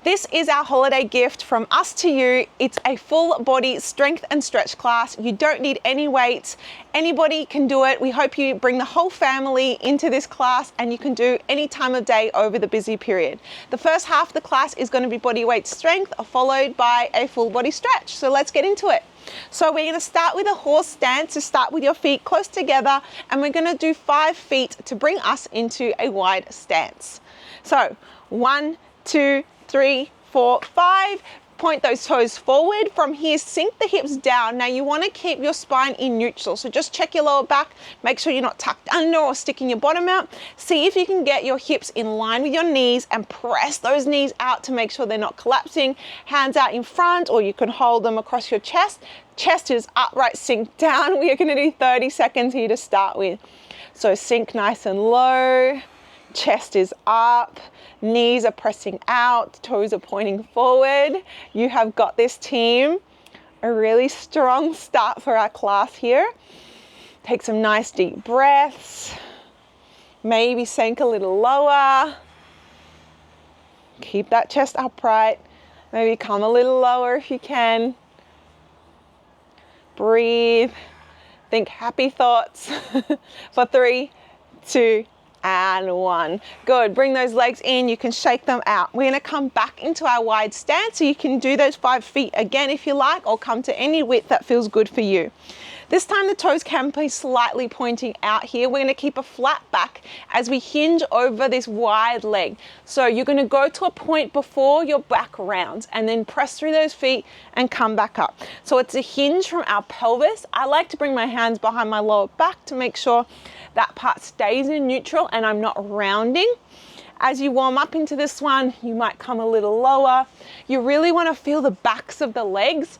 This is our holiday gift from us to you. It's a full body strength and stretch class. You don't need any weights. Anybody can do it. We hope you bring the whole family into this class and you can do any time of day over the busy period. The first half of the class is going to be body weight strength, followed by a full body stretch. So let's get into it. So we're going to start with a horse stance. So start with your feet close together and we're going to do 5 feet to bring us into a wide stance. So 1, 2, 3, 4, 5. Point those toes forward. From here, sink the hips down. Now you want to keep your spine in neutral. So just check your lower back. Make sure you're not tucked under or sticking your bottom out. See if you can get your hips in line with your knees and press those knees out to make sure they're not collapsing. Hands out in front, or you can hold them across your chest. Chest is upright, sink down. We are going to do 30 seconds here to start with. So sink nice and low. Chest is up, knees are pressing out, toes are pointing forward. You have got this, team. A really strong start for our class here. Take some nice deep breaths. Maybe sink a little lower. Keep that chest upright. Maybe come a little lower if you can. Breathe. Think happy thoughts for 3, 2, and 1. Good. Bring those legs in. You can shake them out. We're going to come back into our wide stance. So you can do those 5 feet again if you like, or come to any width that feels good for you. This time the toes can be slightly pointing out here. We're going to keep a flat back as we hinge over this wide leg. So you're going to go to a point before your back rounds and then press through those feet and come back up. So it's a hinge from our pelvis. I like to bring my hands behind my lower back to make sure that part stays in neutral and I'm not rounding. As you warm up into this one, you might come a little lower. You really want to feel the backs of the legs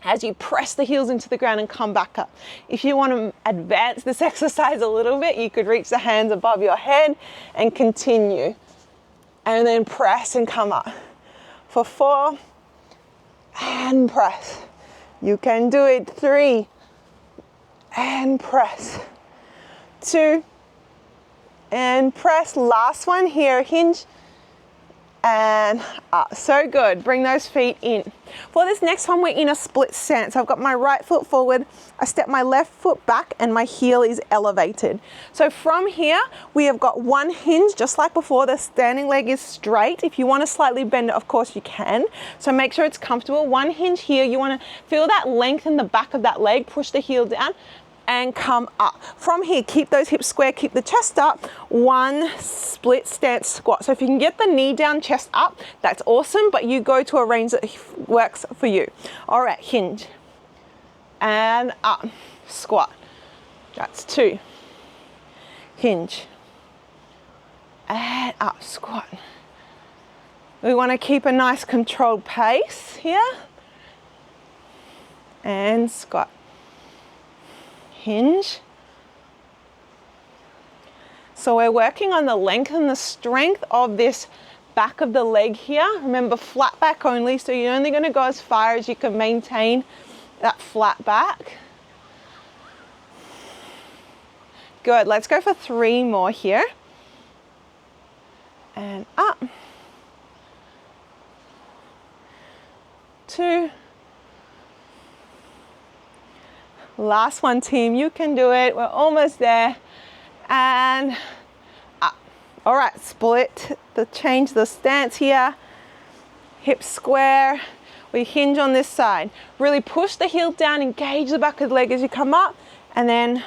as you press the heels into the ground and come back up. If you want to advance this exercise a little bit, you could reach the hands above your head and continue. And then press and come up. For 4, and press. You can do it. 3, and press. 2, and press. Last one here, hinge and up. So good. Bring those feet in. For this next one, we're in a split stance. I've got my right foot forward, I step my left foot back, and my heel is elevated. So from here, we have got one hinge, just like before. The standing leg is straight. If you want to slightly bend it, of course you can. So make sure it's comfortable. One hinge here. You want to feel that length in the back of that leg. Push the heel down and come up. From here, keep those hips square, keep the chest up. 1 split stance squat. So if you can get the knee down, chest up, that's awesome, but you go to a range that works for you. All right, hinge and up, squat. That's 2. Hinge and up, squat. We want to keep a nice controlled pace here. And squat. Hinge. So we're working on the length and the strength of this back of the leg here. Remember, flat back only, so you're only going to go as far as you can maintain that flat back. Good. Let's go for 3 more here. And up. 2. Last one, team. You can do it. We're almost there. And up. All right, split. Change the stance here. Hips square. We hinge on this side. Really push the heel down, engage the back of the leg as you come up, and then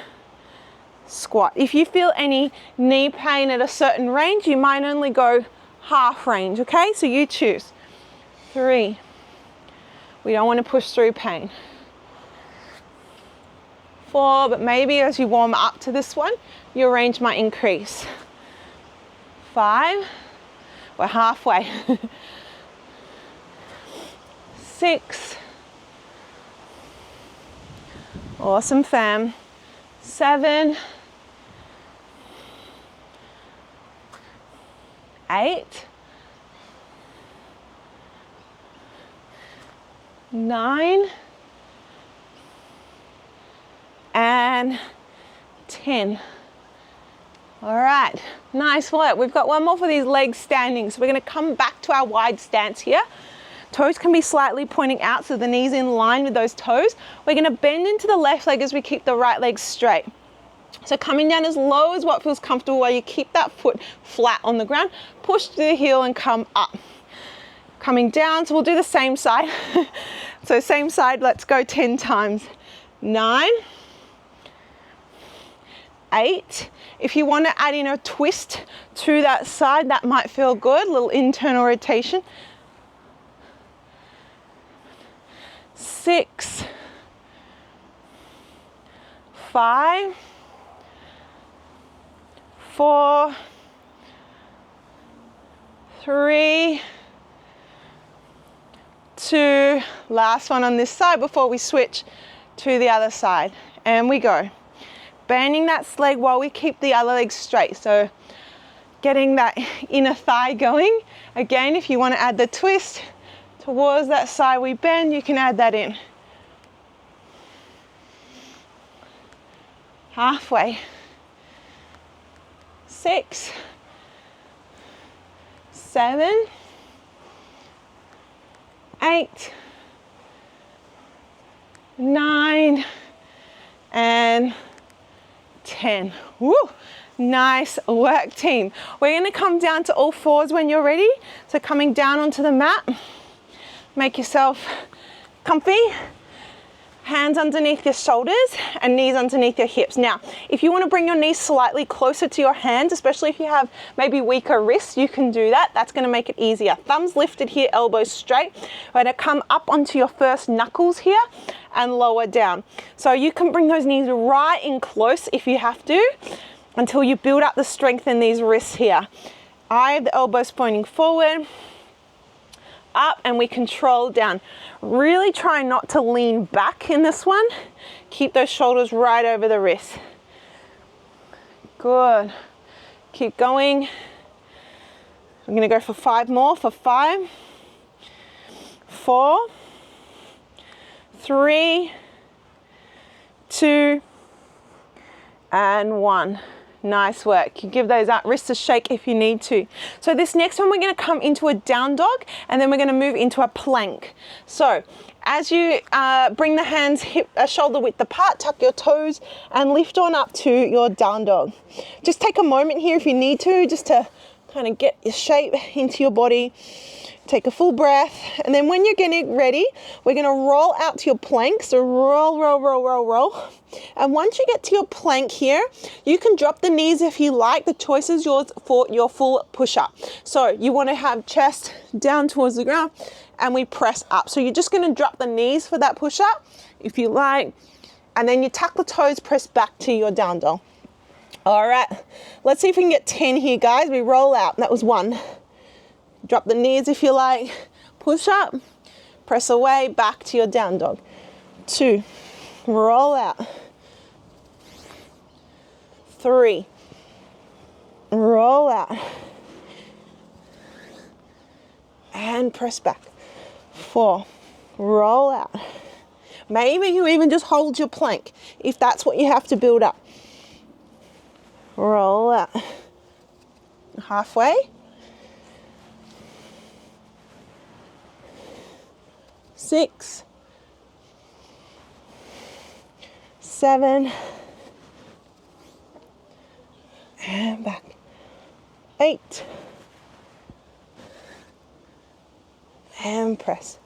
squat. If you feel any knee pain at a certain range, you might only go half range, okay? So you choose. 3. We don't want to push through pain. 4, but maybe as you warm up to this one, your range might increase. 5, we're halfway. 6, awesome fam. 7, 8, 9, and 10. All right, nice work. We've got one more for these legs standing. So we're going to come back to into our wide stance here. Toes can be slightly pointing out, so the knees in line with those toes. We're going to bend into the left leg as we keep the right leg straight. So coming down as low as what feels comfortable while you keep that foot flat on the ground. Push to the heel and come up. Coming down, so we'll do the same side. So same side, let's go 10 times. 9, 8. If you want to add in a twist to that side, that might feel good. A little internal rotation. 6, 5, 4, 3, 2, last one on this side before we switch to the other side. And we go. Bending that leg while we keep the other leg straight. So getting that inner thigh going. Again, if you want to add the twist towards that side we bend, you can add that in. Halfway. 6, 7, 8, 9, and 10. Woo! Nice work, team. We're going to come down to all fours when you're ready. So coming down onto the mat, make yourself comfy. Hands underneath your shoulders and knees underneath your hips. Now, if you want to bring your knees slightly closer to your hands, especially if you have maybe weaker wrists, you can do that. That's going to make it easier. Thumbs lifted here, elbows straight. We're going to come up onto your first knuckles here and lower down. So you can bring those knees right in close if you have to, until you build up the strength in these wrists here. I have the elbows pointing forward, up, and we control down. Really try not to lean back in this one. Keep those shoulders right over the wrist. Good. Keep going. I'm going to go for 5 more. For 5, 4, 3, 2, and 1. Nice work. You give those wrists a shake if you need to. So this next one, we're going to come into a down dog, and then we're going to move into a plank. So as you bring the hands shoulder width apart, tuck your toes and lift on up to your down dog. Just take a moment here if you need to, just to kind of get your shape into your body. Take a full breath, and then when you're getting ready, we're going to roll out to your plank. So roll, roll, roll, roll, roll. And once you get to your plank here, you can drop the knees if you like. The choice is yours for your full push-up. So you want to have chest down towards the ground, and we press up. So you're just going to drop the knees for that push-up if you like, and then you tuck the toes, press back to your down dog. All right, let's see if we can get 10 here, guys. We roll out. That was 1. Drop the knees if you like, push up, press away, back to your down dog. 2, roll out. 3, roll out. And press back. 4, roll out. Maybe you even just hold your plank if that's what you have to build up. Roll out. Halfway. 6, 7, and back. 8, and press.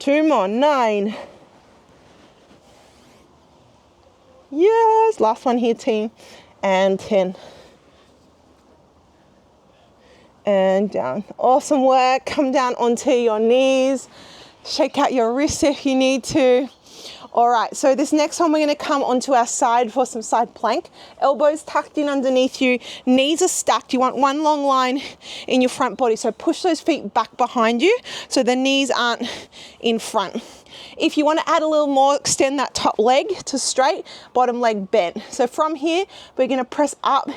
2 more. 9. Yes, last one here, team. And 10. And down. Awesome work. Come down onto your knees. Shake out your wrists if you need to. All right, so this next one, we're going to come onto our side for some side plank. Elbows tucked in underneath you, knees are stacked. You want one long line in your front body. So push those feet back behind you so the knees aren't in front. If you want to add a little more, extend that top leg to straight, bottom leg bent. So from here, we're going to press up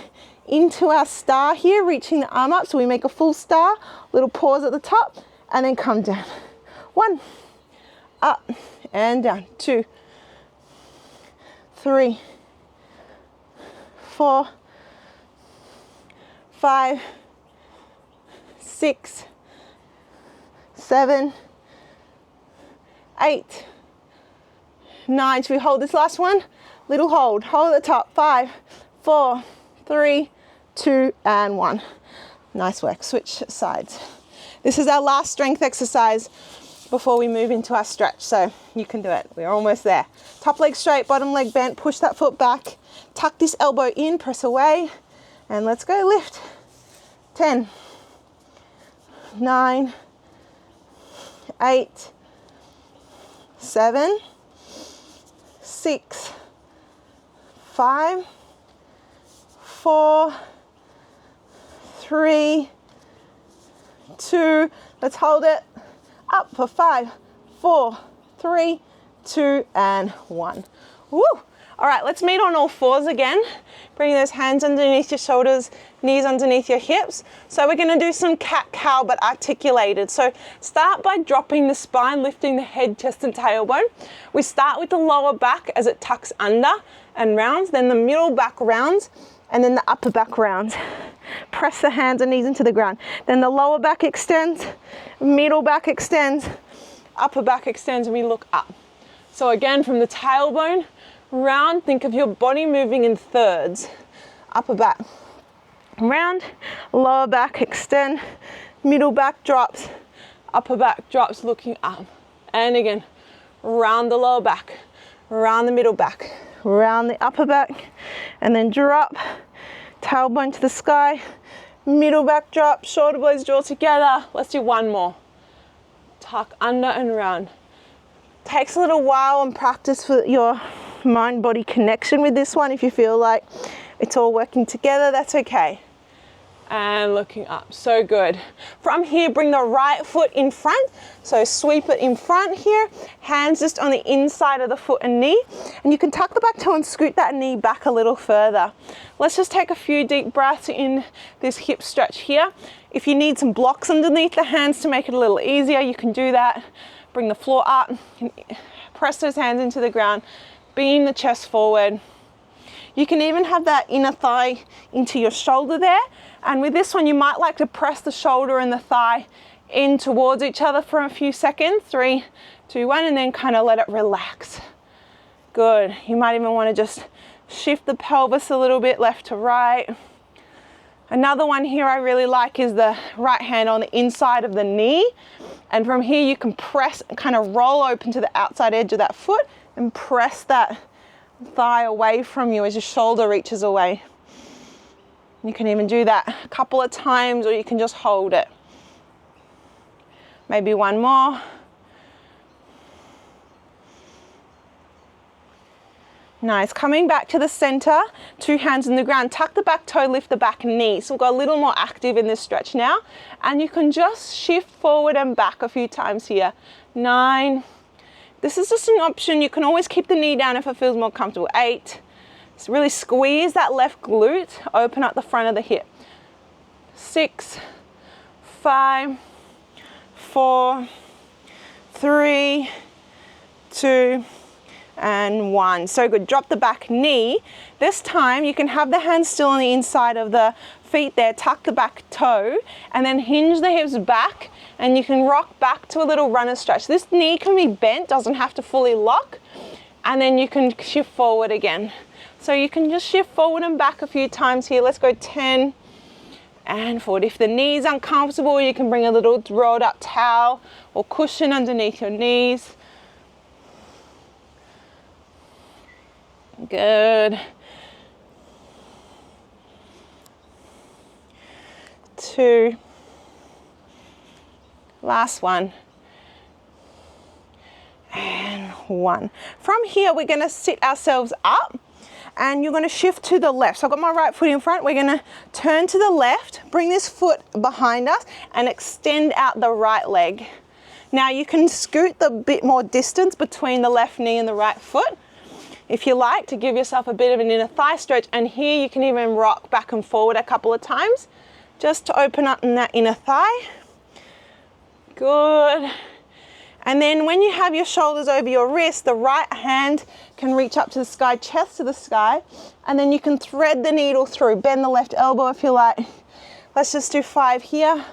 into our star here, reaching the arm up. So we make a full star, little pause at the top, and then come down. 1, up and down. 2, 3, 4, 5, 6, 7, 8, 9. Should we hold this last one? Little hold at the top. 5, 4, 3, 2, and 1. Nice work. Switch sides. This is our last strength exercise before we move into our stretch, so you can do it. We're almost there. Top leg straight, bottom leg bent, push that foot back, tuck this elbow in, press away, and let's go. Lift. 10, 9, 8, 7, 6, 5, 4, 3, 2, let's hold it. Up for 5, 4, 3, 2, and 1. Woo! All right, let's meet on all fours again. Bring those hands underneath your shoulders, knees underneath your hips. So we're gonna do some cat-cow, but articulated. So start by dropping the spine, lifting the head, chest, and tailbone. We start with the lower back as it tucks under and rounds, then the middle back rounds, and then the upper back rounds. Press the hands and knees into the ground. Then the lower back extends, middle back extends, upper back extends, and we look up. So again, from the tailbone, round, think of your body moving in thirds. Upper back, round, lower back, extend, middle back drops, upper back drops, looking up. And again, round the lower back, round the middle back, round the upper back, and then drop, tailbone to the sky, middle back drop, shoulder blades draw together. Let's do one more. Tuck under and round. Takes a little while and practice for your mind-body connection with this one. If you feel like it's all working together, that's okay. And looking up, so good. From here, bring the right foot in front. So sweep it in front here, hands just on the inside of the foot and knee. And you can tuck the back toe and scoot that knee back a little further. Let's just take a few deep breaths in this hip stretch here. If you need some blocks underneath the hands to make it a little easier, you can do that. Bring the floor up, press those hands into the ground, beam the chest forward. You can even have that inner thigh into your shoulder there. And with this one, you might like to press the shoulder and the thigh in towards each other for a few seconds. 3, 2, 1, and then kind of let it relax. Good. You might even want to just shift the pelvis a little bit left to right. Another one here I really like is the right hand on the inside of the knee. And from here you can press and kind of roll open to the outside edge of that foot and press that thigh away from you as your shoulder reaches away. You can even do that a couple of times, or you can just hold it. Maybe one more. Nice. Coming back to the center, 2 hands in the ground, tuck the back toe, lift the back knee. So we've got a little more active in this stretch now. And you can just shift forward and back a few times here. 9. This is just an option. You can always keep the knee down if it feels more comfortable. 8. So really squeeze that left glute, open up the front of the hip. 6, 5, 4, 3, 2, and 1. So good. Drop the back knee. This time you can have the hands still on the inside of the feet there, tuck the back toe, and then hinge the hips back, and you can rock back to a little runner stretch. This knee can be bent, doesn't have to fully lock, and then you can shift forward again. So you can just shift forward and back a few times here. Let's go 10 and forward. If the knee's uncomfortable, you can bring a little rolled up towel or cushion underneath your knees. Good. 2. Last one. And 1. From here, we're going to sit ourselves up. And you're going to shift to the left. So I've got my right foot in front. We're going to turn to the left, bring this foot behind us, and extend out the right leg. Now you can scoot the bit more distance between the left knee and the right foot, if you like, to give yourself a bit of an inner thigh stretch. And here you can even rock back and forward a couple of times, just to open up in that inner thigh. Good. And then when you have your shoulders over your wrist, the right hand can reach up to the sky, chest to the sky, and then you can thread the needle through. Bend the left elbow if you like. Let's just do 5 here.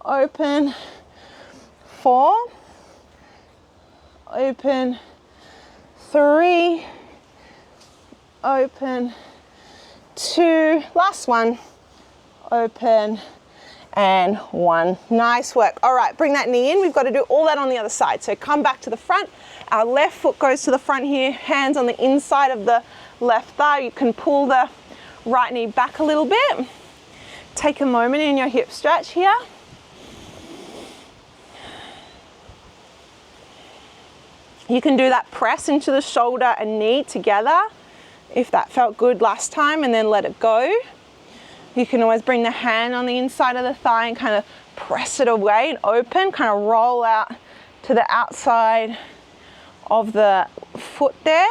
Open. 4, open, 3, open, 2, last one, open, and 1. Nice work. All right, bring that knee in. We've got to do all that on the other side. So come back to the front. Our left foot goes to the front here, hands on the inside of the left thigh. You can pull the right knee back a little bit. Take a moment in your hip stretch here. You can do that press into the shoulder and knee together if that felt good last time, and then let it go. You can always bring the hand on the inside of the thigh and kind of press it away and open, kind of roll out to the outside of the foot there.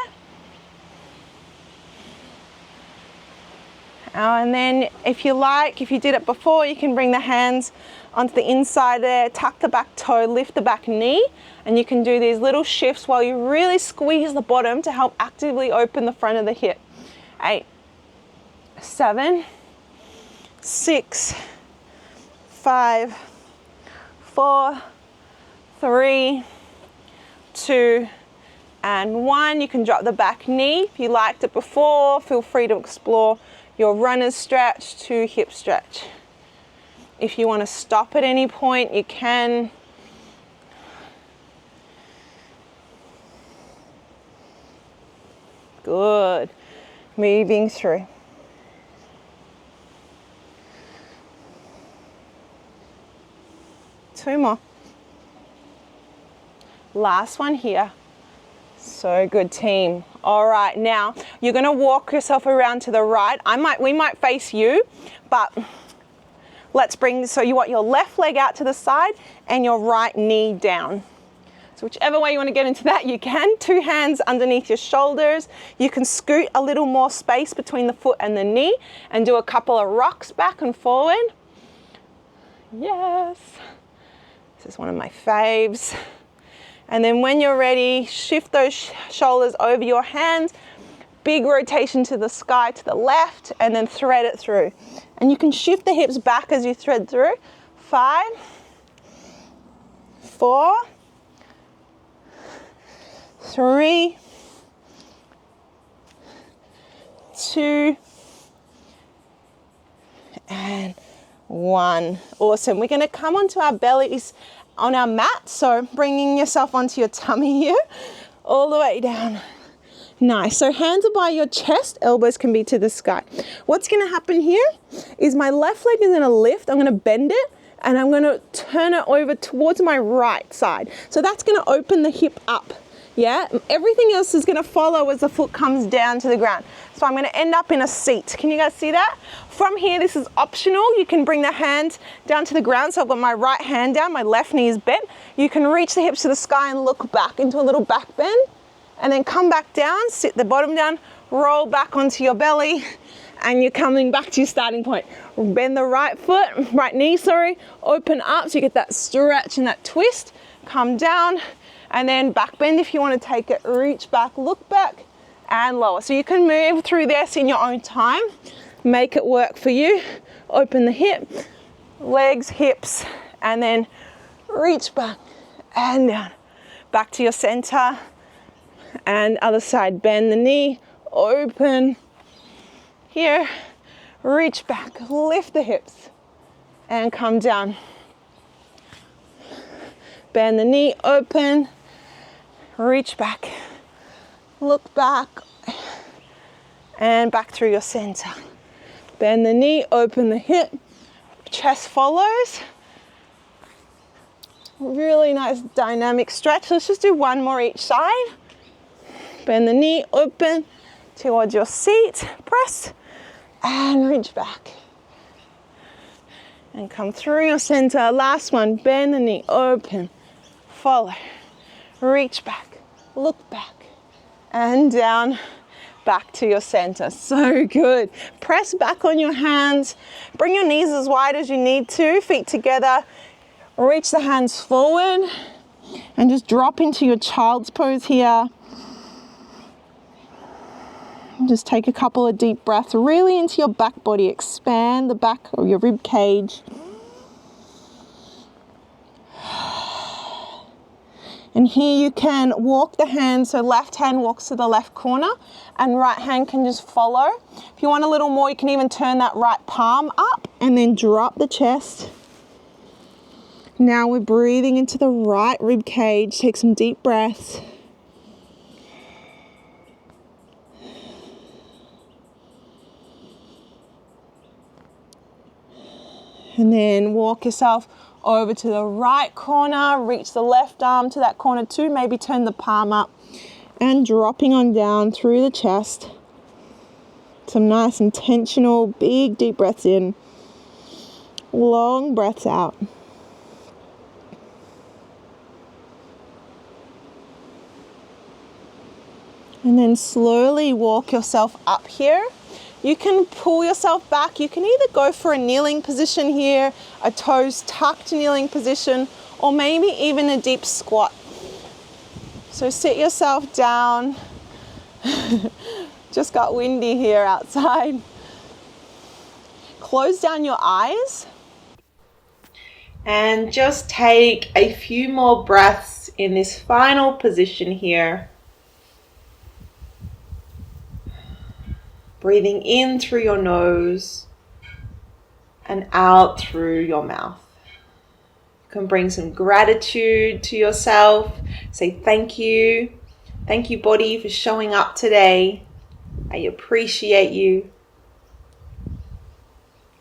And then if you like, if you did it before, you can bring the hands onto the inside there, tuck the back toe, lift the back knee, and you can do these little shifts while you really squeeze the bottom to help actively open the front of the hip. 8, 7, 6, 5, 4, 3, 2, and 1. You can drop the back knee. If you liked it before, feel free to explore your runner's stretch to hip stretch. If you want to stop at any point, you can. Good. Moving through. Two more. Last one here. So good, team. All right, now you're going to walk yourself around to the right. We might face you, but let's bring, so you want your left leg out to the side and your right knee down. So whichever way you want to get into that, you can. 2 hands underneath your shoulders. You can scoot a little more space between the foot and the knee and do a couple of rocks back and forward. Yes. This is one of my faves. And then when you're ready, shift those shoulders over your hands, big rotation to the sky to the left, and then thread it through. And you can shift the hips back as you thread through. 5, 4, 3, 2, and 1. Awesome. We're going to come onto our bellies on our mat, so bringing yourself onto your tummy here, all the way down. Nice. So hands are by your chest, elbows can be to the sky. What's going to happen here is my left leg is going to lift, I'm going to bend it, and I'm going to turn it over towards my right side. So that's going to open the hip up. Yeah, everything else is going to follow as the foot comes down to the ground. So I'm going to end up in a seat. Can you guys see that? From here, this is optional. You can bring the hand down to the ground. So I've got my right hand down, my left knee is bent. You can reach the hips to the sky and look back into a little back bend, and then come back down, sit the bottom down, roll back onto your belly, and you're coming back to your starting point. Bend the right knee, open up so you get that stretch and that twist. Come down, and then back bend if you want to take it. Reach back, look back, and lower. So you can move through this in your own time. Make it work for you. Open the hip, legs, hips, and then reach back and down. Back to your center, and other side. Bend the knee, open here, reach back, lift the hips, and come down. Bend the knee, open, reach back, look back, and back through your center. Bend the knee, open the hip, chest follows. Really nice dynamic stretch. Let's just do one more each side. Bend the knee, open towards your seat, press, and reach back. And come through your center. Last one, bend the knee, open, follow, reach back, look back, and down, back to your center. So good. Press back on your hands. Bring your knees as wide as you need to, feet together. Reach the hands forward and just drop into your child's pose here. Just take a couple of deep breaths really into your back body. Expand the back of your rib cage. And here you can walk the hand, so left hand walks to the left corner and right hand can just follow. If you want a little more, you can even turn that right palm up and then drop the chest. Now we're breathing into the right rib cage. Take some deep breaths. And then walk yourself over to the right corner, reach the left arm to that corner too, maybe turn the palm up and dropping on down through the chest. Some nice intentional big deep breaths in, long breaths out. And then slowly walk yourself up here. You can pull yourself back. You can either go for a kneeling position here, a toes tucked kneeling position, or maybe even a deep squat. So sit yourself down. Just got windy here outside. Close down your eyes and just take a few more breaths in this final position here. Breathing in through your nose and out through your mouth. You can bring some gratitude to yourself. Say thank you. Thank you, body, for showing up today. I appreciate you.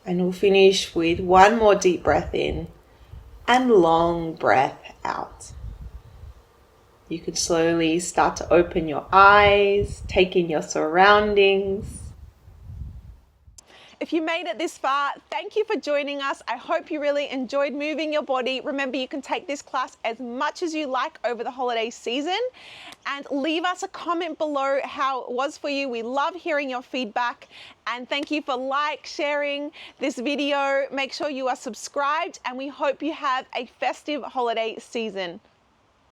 And we'll finish with one more deep breath in and long breath out. You can slowly start to open your eyes, take in your surroundings. If you made it this far, thank you for joining us. I hope you really enjoyed moving your body. Remember, you can take this class as much as you like over the holiday season, and leave us a comment below how it was for you. We love hearing your feedback, and thank you for sharing this video. Make sure you are subscribed, and we hope you have a festive holiday season.